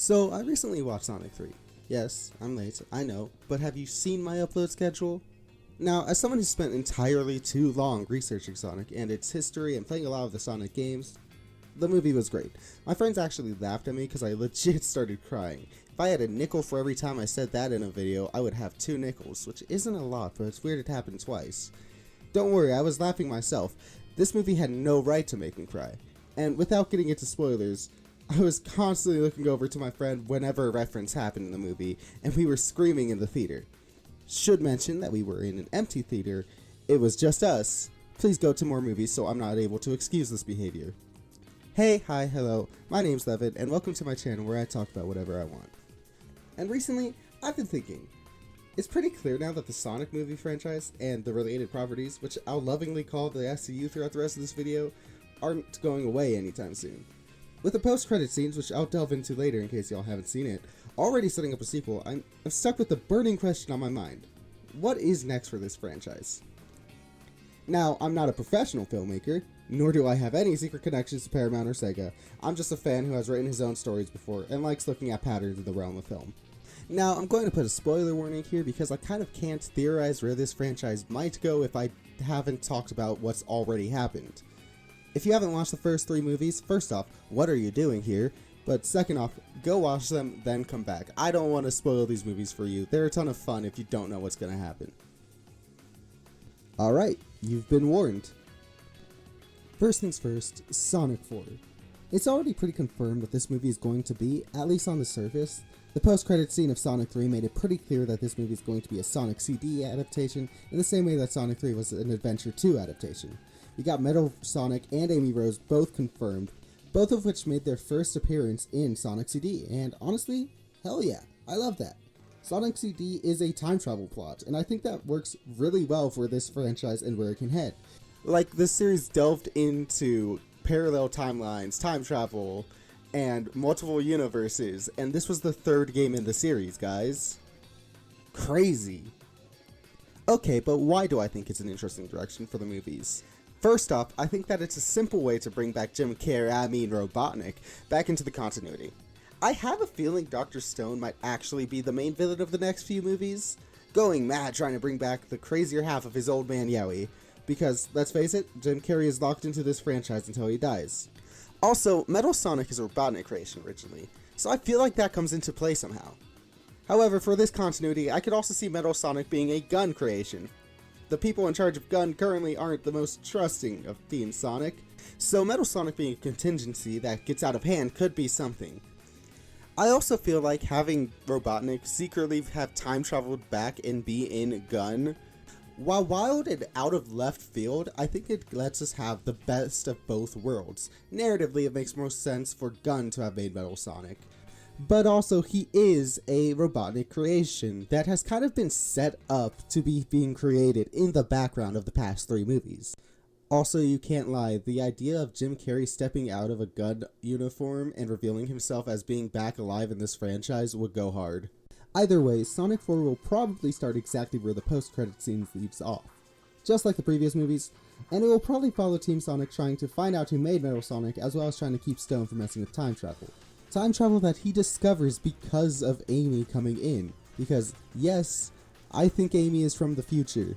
So, I recently watched Sonic 3. Yes, I'm late, I know, but have you seen my upload schedule? Now, as someone who spent entirely too long researching Sonic and its history and playing a lot of the Sonic games, the movie was great. My friends actually laughed at me because I legit started crying. If I had a nickel for every time I said that in a video, I would have 2 nickels, which isn't a lot, but it's weird it happened twice. Don't worry, I was laughing myself. This movie had no right to make me cry. And without getting into spoilers, I was constantly looking over to my friend whenever a reference happened in the movie, and we were screaming in the theater. Should mention that we were in an empty theater. It was just us. Please go to more movies so I'm not able to excuse this behavior. Hey, hi, hello, my name's Levin, and welcome to my channel where I talk about whatever I want. And recently, I've been thinking, it's pretty clear now that the Sonic movie franchise and the related properties, which I'll lovingly call the SCU throughout the rest of this video, aren't going away anytime soon. With the post-credit scenes, which I'll delve into later in case y'all haven't seen it, already setting up a sequel, I'm stuck with the burning question on my mind. What is next for this franchise? Now, I'm not a professional filmmaker, nor do I have any secret connections to Paramount or Sega. I'm just a fan who has written his own stories before and likes looking at patterns in the realm of film. Now, I'm going to put a spoiler warning here because I kind of can't theorize where this franchise might go if I haven't talked about what's already happened. If you haven't watched the first 3 movies, first off, what are you doing here? But second off, go watch them, then come back. I don't want to spoil these movies for you. They're a ton of fun if you don't know what's going to happen. Alright, you've been warned. First things first, Sonic 4. It's already pretty confirmed that this movie is going to be, at least on the surface. The post-credit scene of Sonic 3 made it pretty clear that this movie is going to be a Sonic CD adaptation, in the same way that Sonic 3 was an Adventure 2 adaptation. We got Metal Sonic and Amy Rose both confirmed, both of which made their first appearance in Sonic CD, and honestly, hell yeah, I love that. Sonic CD is a time travel plot, and I think that works really well for this franchise and where it can head. Like, this series delved into parallel timelines, time travel, and multiple universes, and this was the 3rd game in the series, guys. Crazy. Okay, but why do I think it's an interesting direction for the movies? First off, I think that it's a simple way to bring back Robotnik, back into the continuity. I have a feeling Dr. Stone might actually be the main villain of the next few movies, going mad trying to bring back the crazier half of his old man Yowie, because, let's face it, Jim Carrey is locked into this franchise until he dies. Also, Metal Sonic is a Robotnik creation originally, so I feel like that comes into play somehow. However, for this continuity, I could also see Metal Sonic being a Gun creation. The people in charge of Gun currently aren't the most trusting of Team Sonic, so Metal Sonic being a contingency that gets out of hand could be something. I also feel like having Robotnik secretly have time traveled back and be in Gun, while wild and out of left field, I think it lets us have the best of both worlds. Narratively, it makes more sense for Gun to have made Metal Sonic. But also, he is a Robotnik creation that has kind of been set up to be being created in the background of the past 3 movies. Also, you can't lie, the idea of Jim Carrey stepping out of a Gun uniform and revealing himself as being back alive in this franchise would go hard. Either way, Sonic 4 will probably start exactly where the post-credit scenes leaves off, just like the previous movies, and it will probably follow Team Sonic trying to find out who made Metal Sonic, as well as trying to keep Stone from messing with time travel. Time travel that he discovers because of Amy coming in, because yes, I think Amy is from the future.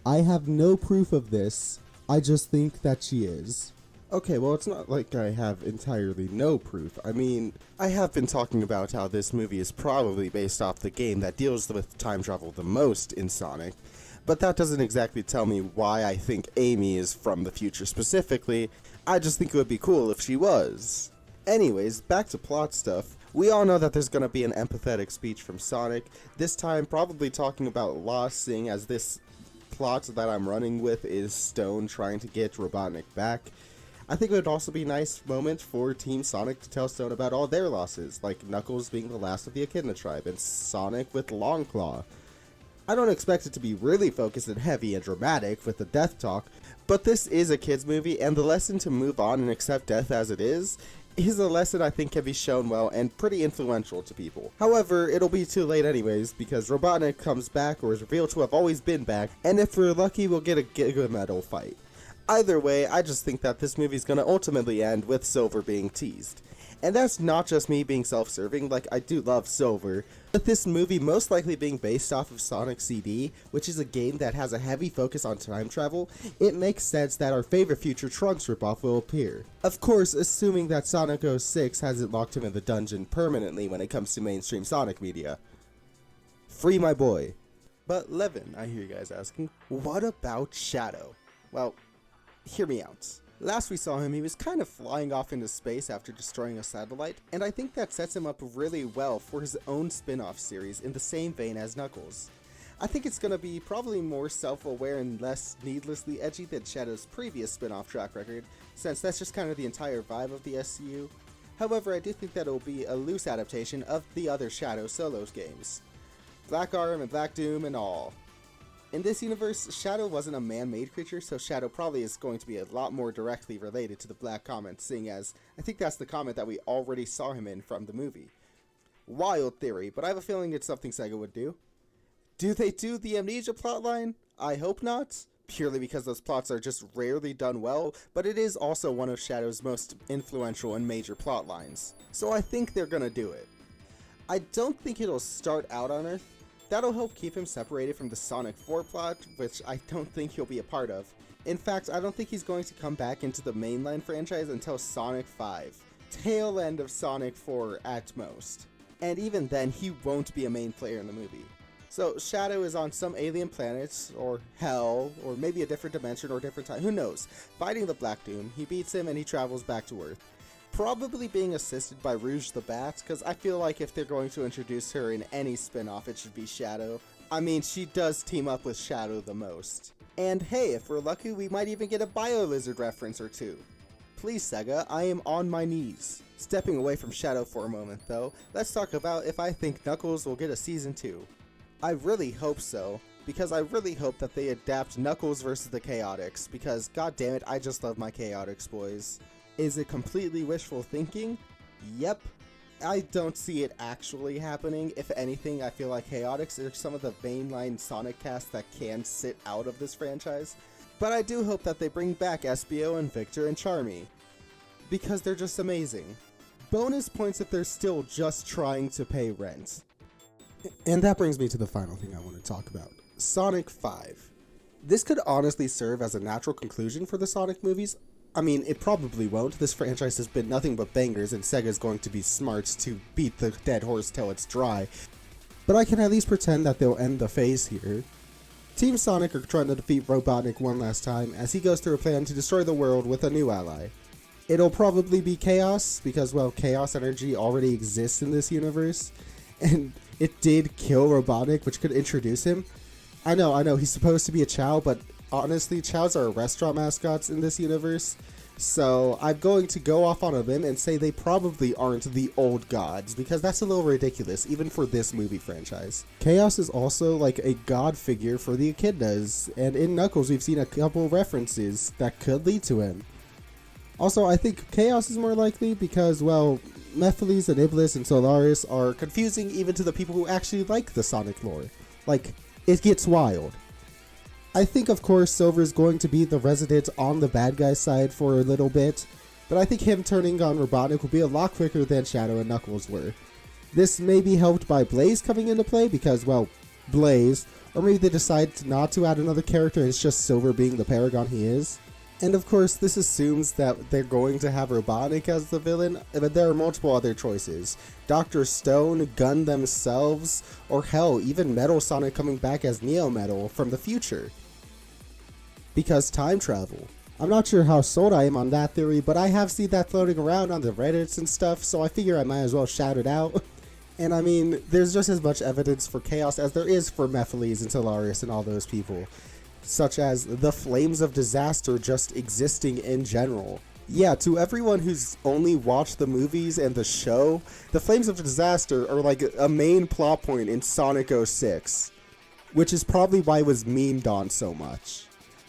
I have no proof of this, I just think that she is. Okay, well, it's not like I have entirely no proof. I mean, I have been talking about how this movie is probably based off the game that deals with time travel the most in Sonic, but that doesn't exactly tell me why I think Amy is from the future specifically. I just think it would be cool if she was. Anyways, back to plot stuff. We all know that there's gonna be an empathetic speech from Sonic, this time probably talking about loss, seeing as this plot that I'm running with is Stone trying to get Robotnik back. I think it would also be a nice moment for Team Sonic to tell Stone about all their losses, like Knuckles being the last of the Echidna tribe, and Sonic with Longclaw. I don't expect it to be really focused and heavy and dramatic with the death talk, but this is a kids movie, and the lesson to move on and accept death as it is a lesson I think can be shown well and pretty influential to people. However, it'll be too late anyways, because Robotnik comes back or is revealed to have always been back, and if we're lucky we'll get a Giga Metal fight. Either way, I just think that this movie's gonna ultimately end with Silver being teased. And that's not just me being self-serving, like I do love Silver. With this movie most likely being based off of Sonic CD, which is a game that has a heavy focus on time travel, it makes sense that our favorite future Trunks ripoff will appear. Of course, assuming that Sonic 06 hasn't locked him in the dungeon permanently when it comes to mainstream Sonic media. Free my boy. But Levin, I hear you guys asking, what about Shadow? Well, hear me out. Last we saw him, he was kind of flying off into space after destroying a satellite, and I think that sets him up really well for his own spin-off series in the same vein as Knuckles. I think it's going to be probably more self-aware and less needlessly edgy than Shadow's previous spin-off track record, since that's just kind of the entire vibe of the SCU. However, I do think that it will be a loose adaptation of the other Shadow Solos games. Black Arm and Black Doom and all. In this universe, Shadow wasn't a man-made creature, so Shadow probably is going to be a lot more directly related to the Black Comet, seeing as I think that's the comet that we already saw him in from the movie. Wild theory, but I have a feeling it's something Sega would do. Do they do the Amnesia plotline? I hope not, purely because those plots are just rarely done well, but it is also one of Shadow's most influential and major plotlines, so I think they're gonna do it. I don't think it'll start out on Earth. That'll help keep him separated from the Sonic 4 plot, which I don't think he'll be a part of. In fact, I don't think he's going to come back into the mainline franchise until Sonic 5. Tail end of Sonic 4 at most. And even then, he won't be a main player in the movie. So Shadow is on some alien planet, or hell, or maybe a different dimension or different time, who knows, fighting the Black Doom. He beats him and he travels back to Earth. Probably being assisted by Rouge the Bat, because I feel like if they're going to introduce her in any spin-off, it should be Shadow. I mean, she does team up with Shadow the most. And hey, if we're lucky, we might even get a Bio-Lizard reference or two. Please Sega, I am on my knees. Stepping away from Shadow for a moment though, let's talk about if I think Knuckles will get a Season 2. I really hope so, because I really hope that they adapt Knuckles vs. the Chaotix, because goddammit, I just love my Chaotix boys. Is it completely wishful thinking? Yep. I don't see it actually happening. If anything, I feel like Chaotix are some of the mainline Sonic casts that can sit out of this franchise. But I do hope that they bring back Espio and Victor and Charmy, because they're just amazing. Bonus points if they're still just trying to pay rent. And that brings me to the final thing I want to talk about. Sonic 5. This could honestly serve as a natural conclusion for the Sonic movies. I mean, it probably won't. This franchise has been nothing but bangers, and Sega's going to be smart to beat the dead horse till it's dry. But I can at least pretend that they'll end the phase here. Team Sonic are trying to defeat Robotnik one last time, as he goes through a plan to destroy the world with a new ally. It'll probably be Chaos, because, well, Chaos energy already exists in this universe, and it did kill Robotnik, which could introduce him. I know, he's supposed to be a Chow, but honestly, Chows are restaurant mascots in this universe, so I'm going to go off on a limb and say they probably aren't the old gods, because that's a little ridiculous, even for this movie franchise. Chaos is also like a god figure for the Echidnas, and in Knuckles we've seen a couple references that could lead to him. Also, I think Chaos is more likely because, well, Mephiles and Iblis and Solaris are confusing even to the people who actually like the Sonic lore. Like, it gets wild. I think, of course, Silver is going to be the resident on the bad guy side for a little bit, but I think him turning on Robotnik will be a lot quicker than Shadow and Knuckles were. This may be helped by Blaze coming into play because, well, Blaze, or maybe they decide not to add another character and it's just Silver being the paragon he is. And of course, this assumes that they're going to have Robotnik as the villain, but there are multiple other choices. Dr. Stone, Gun themselves, or hell, even Metal Sonic coming back as Neo Metal from the future. Because time travel. I'm not sure how sold I am on that theory, but I have seen that floating around on the Reddits and stuff, so I figure I might as well shout it out. And I mean, there's just as much evidence for Chaos as there is for Mephiles and Solaris and all those people. Such as the Flames of Disaster just existing in general. Yeah, to everyone who's only watched the movies and the show, the Flames of Disaster are like a main plot point in Sonic 06, which is probably why it was memed on so much.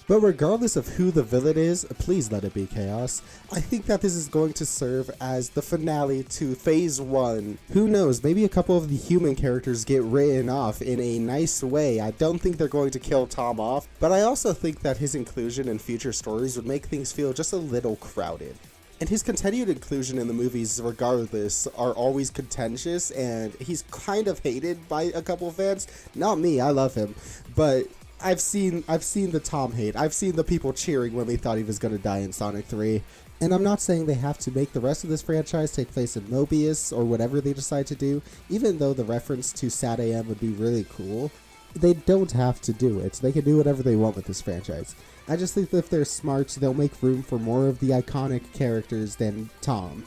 But regardless of who the villain is, please let it be Chaos. I think that this is going to serve as the finale to Phase 1. Who knows, maybe a couple of the human characters get written off in a nice way. I don't think they're going to kill Tom off, but I also think that his inclusion in future stories would make things feel just a little crowded. And his continued inclusion in the movies, regardless, are always contentious, and he's kind of hated by a couple of fans. Not me, I love him, but I've seen the Tom hate. I've seen the people cheering when they thought he was going to die in Sonic 3. And I'm not saying they have to make the rest of this franchise take place in Mobius or whatever they decide to do, even though the reference to Sad AM would be really cool. They don't have to do it. They can do whatever they want with this franchise. I just think that if they're smart, they'll make room for more of the iconic characters than Tom.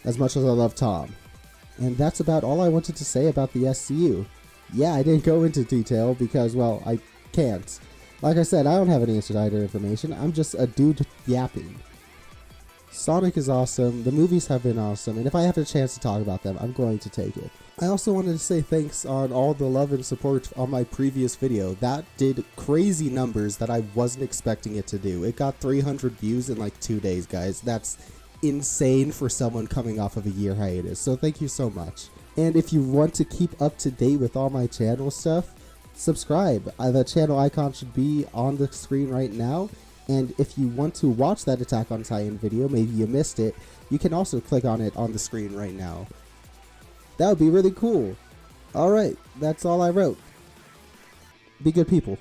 As much as I love Tom. And that's about all I wanted to say about the SCU. Yeah, I didn't go into detail because, well, I can't. Like I said, I don't have any insider information. I'm just a dude yapping. Sonic is awesome, the movies have been awesome, and if I have a chance to talk about them, I'm going to take it. I also wanted to say thanks on all the love and support on my previous video. That did crazy numbers that I wasn't expecting it to do. It got 300 views in like 2 days, guys. That's insane for someone coming off of a year hiatus, so thank you so much. And if you want to keep up to date with all my channel stuff, subscribe. The channel icon should be on the screen right now. And if you want to watch that Attack on Titan video, maybe you missed it, you can also click on it on the screen right now. That would be really cool. Alright, that's all I wrote. Be good people.